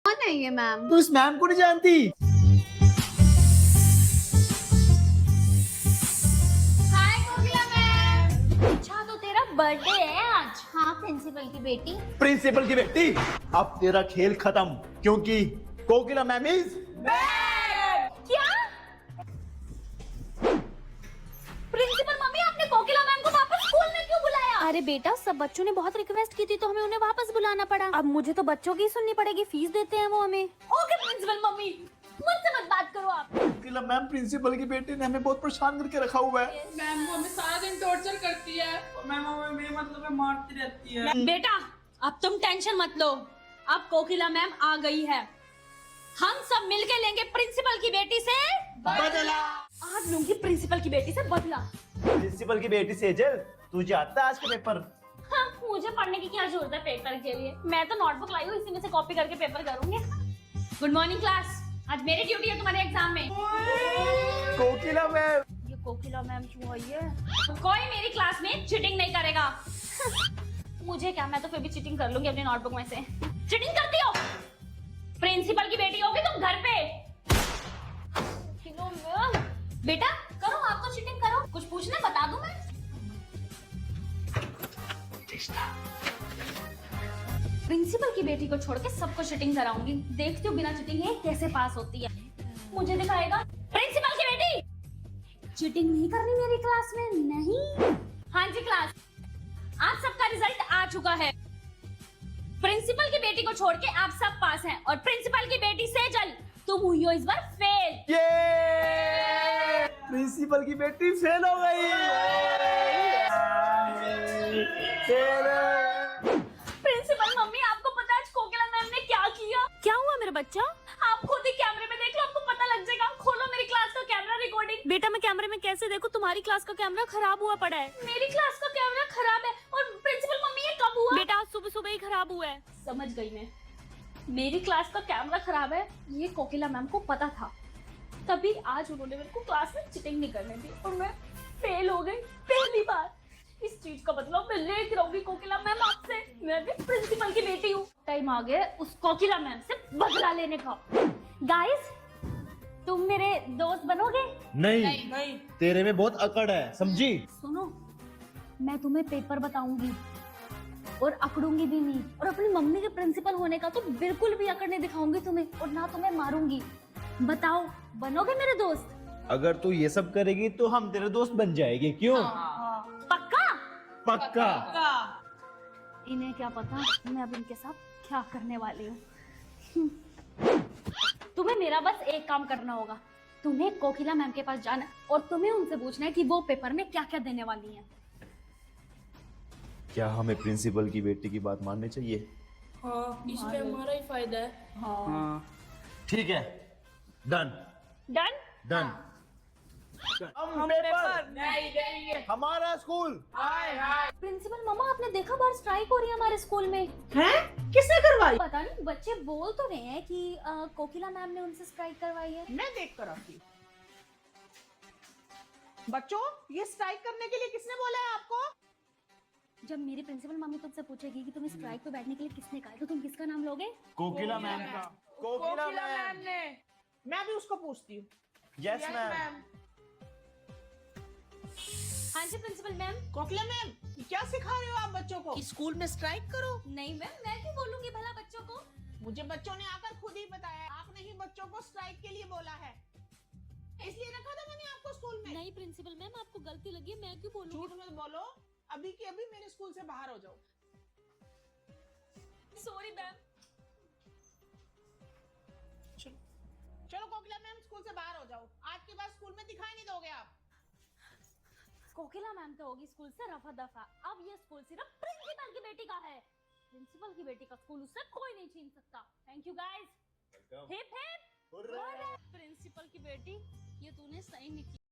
कौन है ये मैम? तू इस मैम को नहीं जानती? हाय कोकिला मैम। अच्छा तो तेरा बर्थडे है आज? हाँ, प्रिंसिपल की बेटी। प्रिंसिपल की बेटी, अब तेरा खेल खत्म, क्योंकि कोकिला मैम इज क्या? प्रिंसिपल मम्मी, आपने कोकिला मैम को वापस स्कूल में क्यों बुलाया? अरे बेटा, सब बच्चों ने बहुत रिक्वेस्ट की थी तो हमें उन्हें वापस बुलाना पड़ा। अब मुझे तो बच्चों की सुननी पड़ेगी, फीस देते हैं वो हमें। ओके प्रिंसिपल मम्मी, मुझसे मत बात करो आप। कोकिला मैम, प्रिंसिपल की बेटी ने हमें बहुत परेशान करके रखा हुआ है। मैम वो हमें सारा दिन टॉर्चर करती है और मैम हमें बेमतलब में मारती रहती है। बेटा, अब तुम टेंशन मत लो, अब कोकिला मैम आ गई है। हम सब मिलके लेंगे प्रिंसिपल की बेटी से बदला। आज लूंगी प्रिंसिपल की बेटी से बदला। प्रिंसिपल की बेटी सेजल, तुझे आता है आज का पेपर? हाँ, मुझे पढ़ने की क्या जरूरत है पेपर के लिए? मैं तो नोटबुक लाई हूँ, इसी में से कॉपी करके पेपर करूंगी। गुड मॉर्निंग क्लास, आज मेरी ड्यूटी है तुम्हारे एग्जाम में। कोकिला मैम, ये कोकिला मैम क्यों आई है? कोई मेरी क्लास में चीटिंग नहीं करेगा। मुझे क्या, मैं तो फिर भी चीटिंग कर लूंगी अपनी नोटबुक में से। चीटिंग करती हो? प्रिंसिपल की बेटी होगी तुम घर पे। बेटा करो, आप तो चीटिंग करो। कुछ पूछना बता दूं मैं? प्रिंसिपल की बेटी को छोड़ के सबको चीटिंग कराऊंगी। देखती हूँ बिना चीटिंग ये कैसे पास होती है। मुझे दिखाएगा। प्रिंसिपल की बेटी, चीटिंग नहीं करनी मेरी क्लास में, नहीं। हाँ जी क्लास, आप सबका रिजल्ट आ चुका है। प्रिंसिपल की बेटी को छोड़ के आप सब पास हैं और प्रिंसिपल की बेटी सेजल, तुम हुई हो इस बार फेल। ये प्रिंसिपल की बेटी फेल हो गई। प्रिंसिपल मम्मी, आपको पता है आज कोकिला मैम ने क्या किया? क्या हुआ मेरा बच्चा? आप खुद ही कैमरे में देख लो, आपको पता लग जाएगा। खोलो मेरी क्लास का कैमरा रिकॉर्डिंग। बेटा मैं कैमरे में कैसे देखूं? तुम्हारी क्लास का कैमरा खराब हुआ पड़ा है। मेरी क्लास का कैमरा खराब है और प्रिंसिपल मम्मी ये कब हुआ? बेटा आज सुबह सुबह ही खराब हुआ है। समझ गई मैं, मेरी क्लास का कैमरा खराब है, ये कोकिला मैम को पता था, तभी आज उन्होंने मेरे को क्लास में चीटिंग नहीं करने दी और मैं फेल हो गई पहली बार। इस चीज का मतलब मैं लेके रहूंगी कोकिला मैम आपसे। मैं भी प्रिंसिपल की बेटी हूँ। टाइम आ गया उस कोकिला मैम से बदला लेने का। गाइस, तुम मेरे दोस्त बनोगे? नहीं, तेरे में बहुत अकड़ है, समझी? सुनो, मैं तुम्हें पेपर बताऊंगी और अकड़ूंगी भी नहीं, और अपनी मम्मी के प्रिंसिपल होने का तो बिल्कुल भी अकड़ नहीं दिखाऊंगी तुम्हें, और ना तुम्हें मारूंगी। बताओ, बनोगे मेरे दोस्त? अगर तू ये सब करेगी तो हम तेरे दोस्त बन जाएंगे, क्यों? पक्का? पक्का। इन्हें क्या पता मैं अब इनके साथ क्या करने वाली हूँ। तुम्हें मेरा बस एक काम करना होगा। तुम्हें कोकिला मैम के पास जाना है और तुम्हें उनसे पूछना है कि वो पेपर में क्या क्या देने वाली हैं। क्या हमें प्रिंसिपल की बेटी की बात माननी चाहिए? हाँ, इसमें हमारा ही फायदा है। हाँ। ठीक है, डन डन? डन। हम पेपर नहीं देंगे, हमारा स्कूल। प्रिंसिपल मम्मा, आपने देखा बाहर स्ट्राइक हो रही है हमारे स्कूल में? हैं? किसने करवाई? पता नहीं, बच्चे बोल तो रहे हैं कि कोकिला मैम ने उनसे स्ट्राइक करवाई है। मैं देख कर आती हूँ। बच्चों, ये स्ट्राइक करने के लिए किसने बोला है आपको? जब मेरी प्रिंसिपल मम्मी तुमसे पूछेगी कि तुम्हें स्ट्राइक पे बैठने के लिए किसने कहा है, तो तुम किसका नाम लोगे? कोकिला मैम का। कोकिला मैम। ने। मैं भी उसको पूछती हूँ। Yes ma'am. हाँ जी प्रिंसिपल मैम। कोकिला मैम, क्या सिखा रहे हो आप बच्चों को? स्कूल में स्ट्राइक करो? नहीं मैम, मैं क्यों बोलूंगी भला बच्चों को? मुझे बच्चों ने आकर खुद ही बताया, आपने ही बच्चों को स्ट्राइक के लिए बोला है, इसलिए रखा था मैंने आपको स्कूल में। नहीं प्रिंसिपल मैम, आपको गलती लगी है, मैं क्यों बोलूंगी? झूठ मत बोलो, अभी के अभी मेरे स्कूल से बाहर हो जाओ। Sorry ma'am. चलो कोकिला मैम, स्कूल से बाहर हो जाओ। आज के बाद स्कूल में दिखाई नहीं दोगे आप। कोकिला मैम तो होगी स्कूल से रफा दफा, अब ये स्कूल सिर्फ प्रिंसिपल की बेटी का है। प्रिंसिपल की बेटी का स्कूल उससे कोई नहीं छीन सकता। Thank you guys. Hip hip. Principal की बेटी, ये तूने सही नहीं किया।